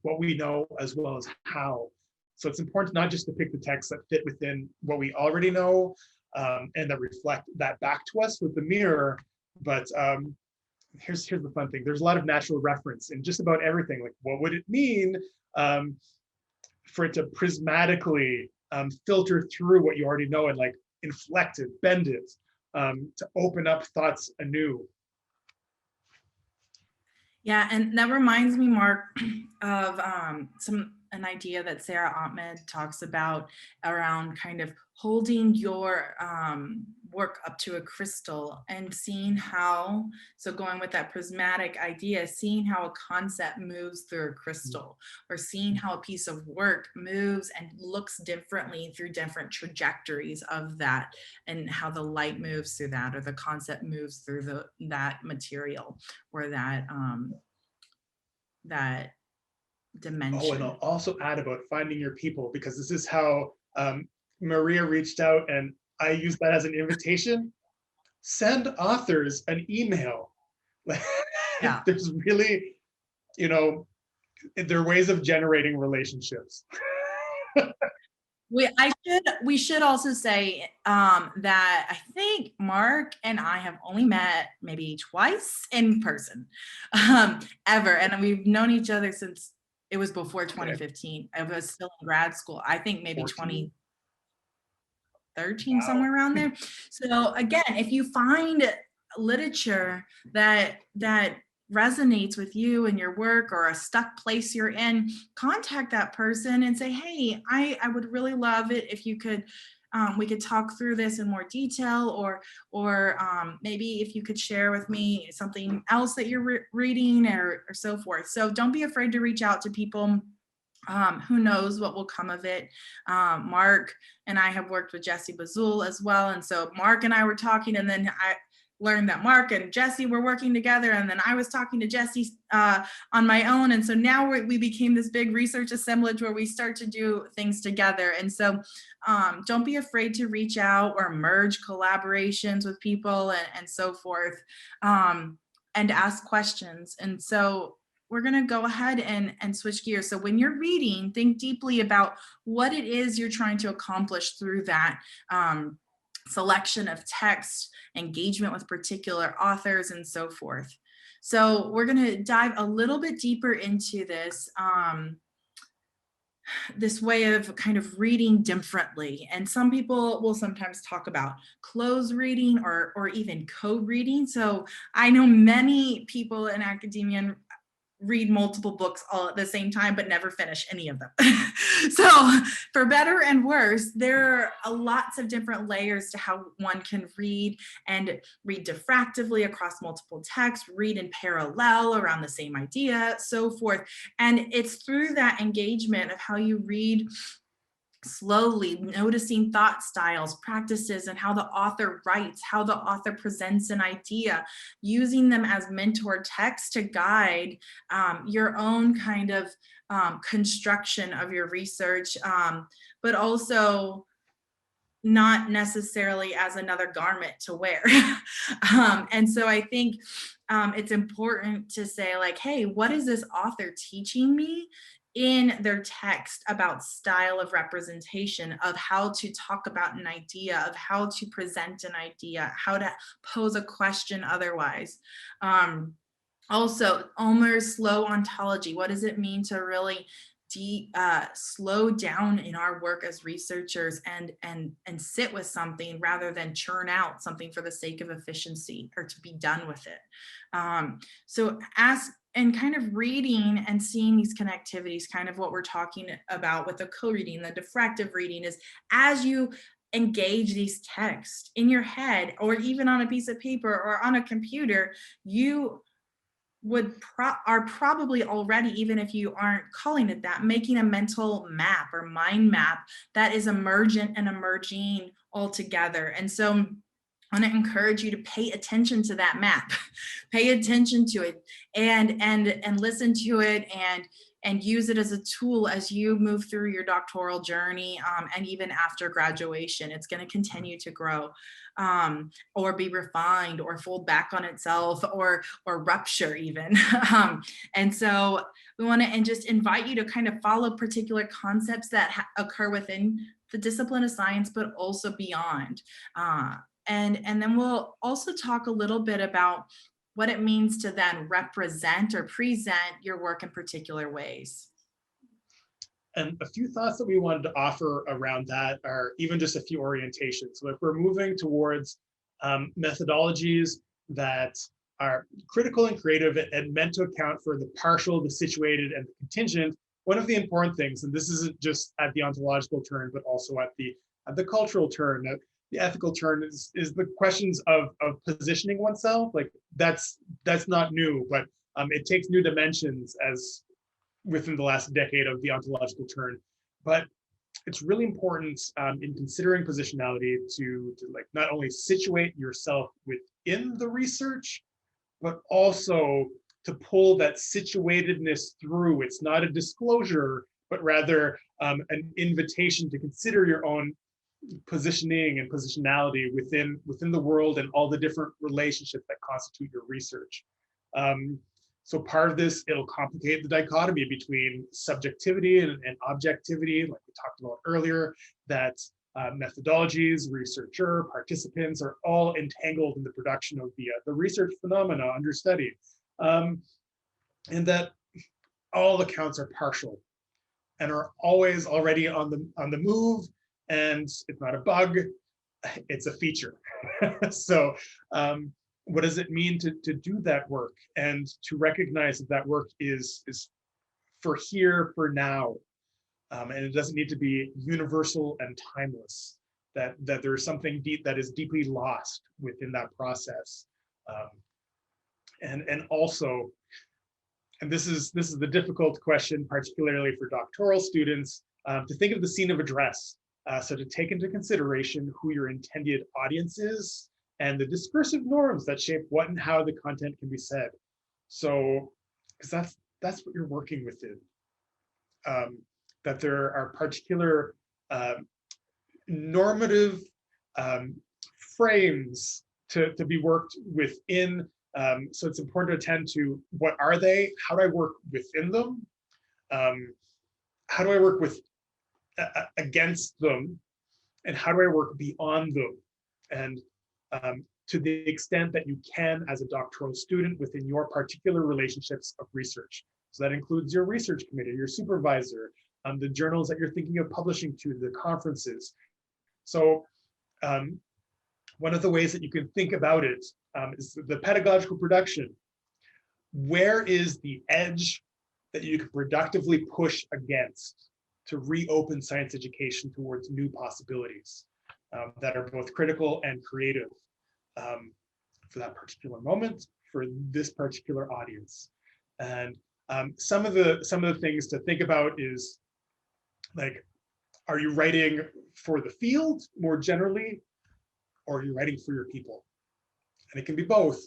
what we know as well as how. So it's important not just to pick the texts that fit within what we already know and that reflect that back to us with the mirror, but here's the fun thing. There's a lot of natural reference in just about everything. Like, what would it mean for it to prismatically filter through what you already know and like inflect it, bend it, to open up thoughts anew? Yeah, and that reminds me, Mark, of an idea that Sarah Ahmed talks about around kind of holding your work up to a crystal and seeing how, so going with that prismatic idea, seeing how a concept moves through a crystal, or seeing how a piece of work moves and looks differently through different trajectories of that, and how the light moves through that, or the concept moves through that material, or that that dimension. Oh, and I'll also add about finding your people, because this is how Maria reached out, and I use that as an invitation. Send authors an email. Yeah. There's really, there are ways of generating relationships. We should also say that I think Mark and I have only met maybe twice in person ever, and we've known each other since it was before 2015. I was still in grad school. I think maybe 14? 2013, Wow. somewhere around there. So again, if you find literature that resonates with you and your work, or a stuck place you're in, contact that person and say, hey, I would really love it if you could, we could talk through this in more detail, or maybe if you could share with me something else that you're reading, or so forth. So don't be afraid to reach out to people. Who knows what will come of it. Mark and I have worked with Jesse Bazul as well. And so Mark and I were talking, and then I learned that Mark and Jesse were working together, and then I was talking to Jesse on my own. And so now we became this big research assemblage where we start to do things together. And so don't be afraid to reach out or merge collaborations with people, and so forth, and ask questions. And so we're going to go ahead and switch gears. So when you're reading, think deeply about what it is you're trying to accomplish through that selection of text, engagement with particular authors, and so forth. So we're going to dive a little bit deeper into this, this way of kind of reading differently. And some people will sometimes talk about close reading, or even co-reading. So I know many people in academia read multiple books all at the same time, but never finish any of them. So for better and worse, there are lots of different layers to how one can read, and read diffractively across multiple texts, read in parallel around the same idea, so forth. And it's through that engagement of how you read slowly, noticing thought styles, practices, and how the author writes, how the author presents an idea, using them as mentor text to guide your own kind of construction of your research, but also not necessarily as another garment to wear. And so I think it's important to say, like, hey, what is this author teaching me in their text about style of representation, of how to talk about an idea, of how to present an idea, how to pose a question otherwise. Also, Ulmer's slow ontology. What does it mean to really slow down in our work as researchers, and sit with something rather than churn out something for the sake of efficiency or to be done with it? So ask, and kind of reading and seeing these connectivities, kind of what we're talking about with the co-reading, the diffractive reading, is as you engage these texts in your head, or even on a piece of paper or on a computer, you are probably already, even if you aren't calling it that, making a mental map or mind map that is emergent and emerging all together. And so I want to encourage you to pay attention to that map, pay attention to it, and listen to it, and use it as a tool as you move through your doctoral journey, and even after graduation. It's going to continue to grow, or be refined, or fold back on itself, or rupture even. And so we want to just invite you to kind of follow particular concepts that occur within the discipline of science, but also beyond. And then we'll also talk a little bit about what it means to then represent or present your work in particular ways. And a few thoughts that we wanted to offer around that are even just a few orientations. So if we're moving towards methodologies that are critical and creative and meant to account for the partial, the situated, and the contingent, one of the important things, and this isn't just at the ontological turn, but also at the cultural turn, the ethical turn, is the questions of positioning oneself. Like that's not new, but it takes new dimensions as within the last decade of the ontological turn. But it's really important in considering positionality to like not only situate yourself within the research, but also to pull that situatedness through. It's not a disclosure, but rather an invitation to consider your own positioning and positionality within the world and all the different relationships that constitute your research. So part of this, it'll complicate the dichotomy between subjectivity and objectivity, like we talked about earlier, that methodologies, researcher, participants are all entangled in the production of the research phenomena under study. And that all accounts are partial and are always already on the move, and it's not a bug, it's a feature. So what does it mean to do that work and to recognize that work is for here, for now, and it doesn't need to be universal and timeless, that there's something deep that is deeply lost within that process. And also, and this is the difficult question, particularly for doctoral students, to think of the scene of address. So to take into consideration who your intended audience is and the discursive norms that shape what and how the content can be said. So, because that's what you're working within. That there are particular normative frames to be worked within. So it's important to attend to what are they, how do I work within them, how do I work with against them, and how do I work beyond them? And to the extent that you can as a doctoral student within your particular relationships of research. So that includes your research committee, your supervisor, the journals that you're thinking of publishing to, the conferences. So one of the ways that you can think about it is the pedagogical production. Where is the edge that you can productively push against to reopen science education towards new possibilities that are both critical and creative for that particular moment, for this particular audience? And some of the things to think about is, like, are you writing for the field more generally, or are you writing for your people? And it can be both,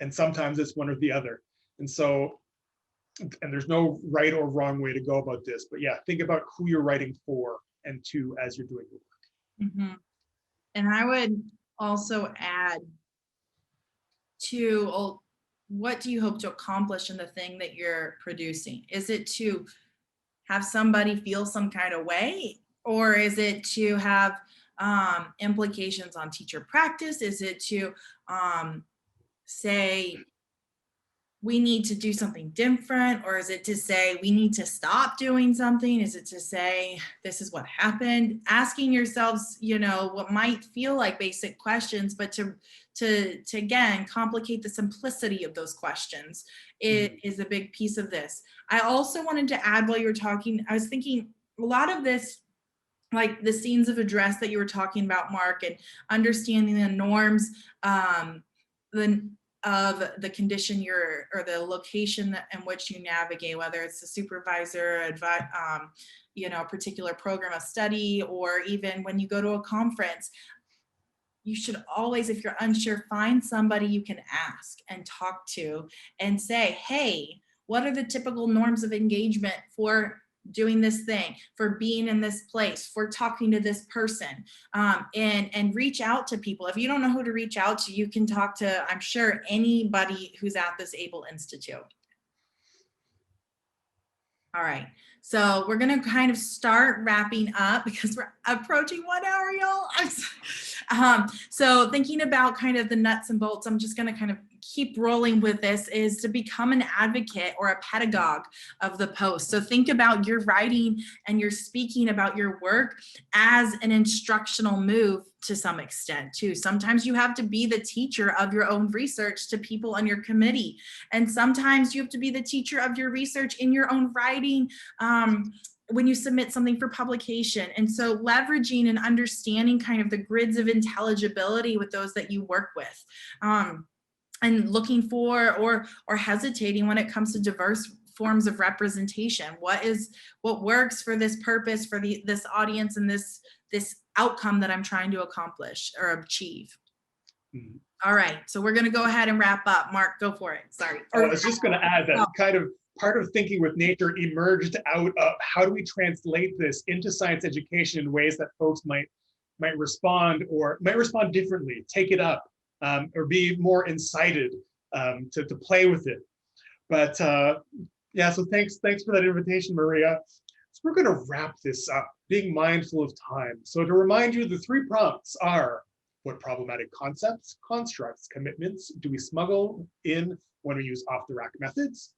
and sometimes it's one or the other. And so, and there's no right or wrong way to go about this, but yeah, think about who you're writing for and to as you're doing your work. Mm-hmm. And I would also add to, what do you hope to accomplish in the thing that you're producing? Is it to have somebody feel some kind of way, or is it to have implications on teacher practice? Is it to say we need to do something different, or is it to say we need to stop doing something? Is it to say this is what happened? Asking yourselves, what might feel like basic questions, but to again complicate the simplicity of those questions, it is a big piece of this. I also wanted to add, while you were talking, I was thinking a lot of this, like the scenes of address that you were talking about, Mark, and understanding the norms, of the condition or the location in which you navigate, whether it's the supervisor, a particular program of study, or even when you go to a conference. you should always, if you're unsure, find somebody you can ask and talk to and say, hey, what are the typical norms of engagement for doing this thing, for being in this place, for talking to this person, and reach out to people. If you don't know who to reach out to, you can talk to, I'm sure, anybody who's at this ABLE Institute. All right, so we're gonna kind of start wrapping up because we're approaching 1 hour, y'all. So thinking about kind of the nuts and bolts, I'm just gonna kind of keep rolling with this, is to become an advocate or a pedagogue of the post. So think about your writing and your speaking about your work as an instructional move to some extent too. Sometimes you have to be the teacher of your own research to people on your committee. And sometimes you have to be the teacher of your research in your own writing when you submit something for publication. And so leveraging and understanding kind of the grids of intelligibility with those that you work with. And looking for or hesitating when it comes to diverse forms of representation. What works for this purpose, for this audience, and this outcome that I'm trying to accomplish or achieve. Mm-hmm. All right, so we're gonna go ahead and wrap up. Mark, go for it. Sorry. I was just gonna add that kind of part of thinking with nature emerged out of how do we translate this into science education in ways that folks might respond differently, take it up. Or be more incited to play with it. But yeah, so thanks for that invitation, Maria. So we're going to wrap this up, being mindful of time. So to remind you, the 3 prompts are: what problematic concepts, constructs, commitments do we smuggle in when we use off-the-rack methods?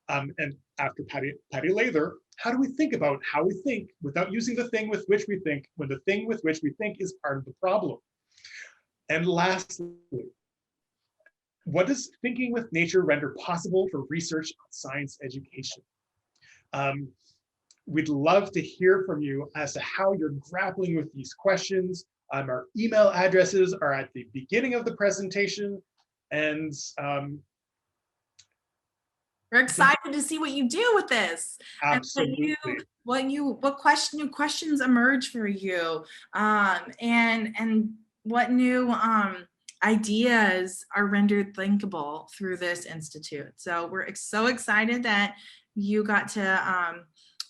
And after Patty Lather, how do we think about how we think without using the thing with which we think, when the thing with which we think is part of the problem? And lastly, what does thinking with nature render possible for research on science education? We'd love to hear from you as to how you're grappling with these questions. Our email addresses are at the beginning of the presentation. And we're excited to see what you do with this. Absolutely. And new questions emerge for you, and what new ideas are rendered thinkable through this institute. So we're so excited that you got to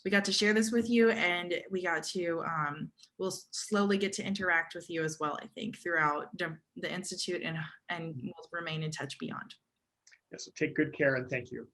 we got to share this with you, and we got to we'll slowly get to interact with you as well, I think, throughout the institute, and we'll remain in touch beyond. Yes, so take good care, and thank you.